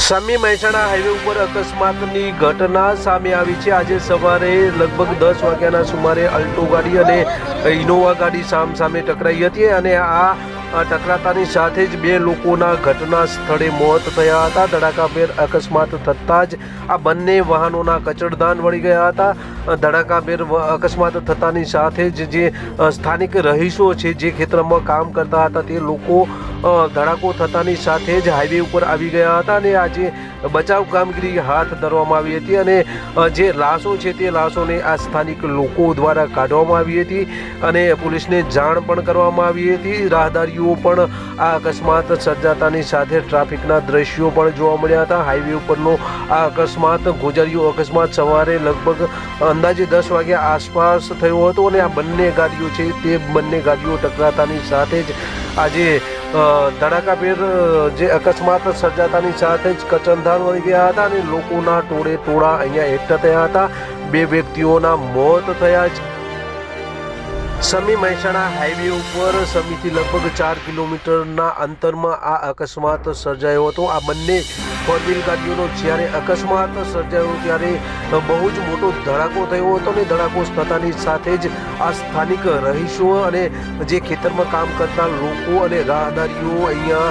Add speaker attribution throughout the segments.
Speaker 1: સમી Mehsana highway ઉપર અકસ્માતની ઘટના સામે આવી છે। આજે સવારે લગભગ 10 વાગ્યાના સુમારે અલ્ટો ગાડી અને ઇનોવા ગાડી સામસામે ટકરાઈ હતી અને આ ટકરાતાની સાથે જ બે લોકોના ઘટના સ્થળે મોત થયા હતા। ધડાકાભેર અકસ્માત થતાં જ આ બંને વાહનોના કચડધાન વળી ગયા હતા। ધડાકાભેર અકસ્માત થતાની સાથે જ જે સ્થાનિક રહીશો છે, જે ખેતરમાં કામ કરતા હતા, તે લોકો ધડાકો થતાની સાથે જ હાઈવે ઉપર આવી ગયા હતા અને આજે બચાવ કામગીરી હાથ ધરવામાં આવી હતી અને જે લાશો છે તે લાશોને આ સ્થાનિક લોકો દ્વારા કાઢવામાં આવી હતી અને પોલીસને જાણ પણ કરવામાં આવી હતી। રાહદારીઓ પણ આ અકસ્માત સર્જાતાની સાથે ટ્રાફિકના દ્રશ્યો પણ જોવા મળ્યા હતા। હાઈવે ઉપરનો આ અકસ્માત ગોજારીયો અકસ્માત સવારે લગભગ અંદાજે 10 વાગ્યા આસપાસ થયો હતો અને આ બંને ગાડીઓ છે તે બંને ગાડીઓ ટકરાતાની સાથે જ આજે ધડાકાભેર જે અકસ્માત સર્જાતાની સાથે જ કચનધાન વળી ગયા હતા અને લોકોના ટોળા અહીંયા એકઠા થયા હતા। બે વ્યક્તિઓના મોત થયા છે। સમી મહેસાણા હાઈવે ઉપર સમીથી લગભગ 4 કિલોમીટરના અંતરમાં આ અકસ્માત સર્જાયો હતો। આ બંને ફોર વ્હીલ ગાડીઓનો જ્યારે અકસ્માત સર્જાયો ત્યારે બહુ જ મોટો ધડાકો થયો હતો અને ધડાકો થતાની સાથે જ આ સ્થાનિક રહીશો અને જે ખેતરમાં કામ કરતા લોકો અને રાહદારીઓ અહીંયા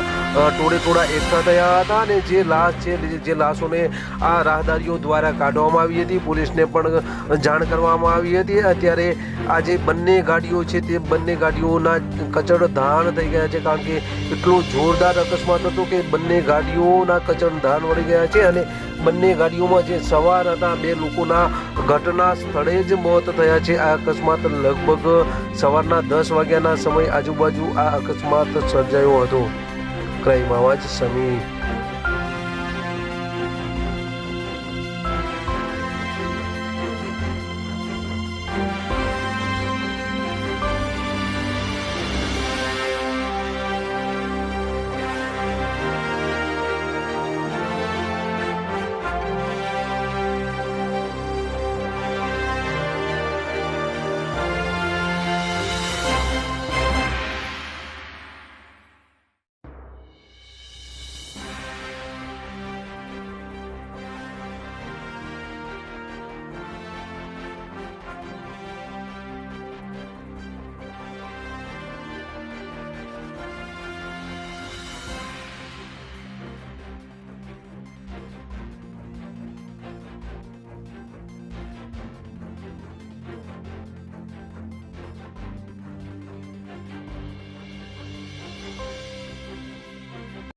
Speaker 1: ટોળા એકઠા થયા હતા અને જે લાશ છે, જે લાશોને આ રાહદારીઓ દ્વારા કાઢવામાં આવી હતી, પોલીસને પણ જાણ કરવામાં આવી હતી। અત્યારે આજે બંને ગાડીઓ છે તે બંને ગાડીઓના કચડધાન થઈ ગયા છે, કારણ કે એટલો જોરદાર અકસ્માત હતો કે બંને ગાડીઓના કચડધાન વળી ગયા છે અને બંને ગાડીઓમાં જે સવાર હતા બે લોકોના ઘટના સ્થળે જ મોત થયા છે। આ અકસ્માત લગભગ સવારના 10 વાગ્યાના સમય આજુબાજુ આ અકસ્માત સર્જાયો હતો। ક્રાઇમ આવાજ સમી।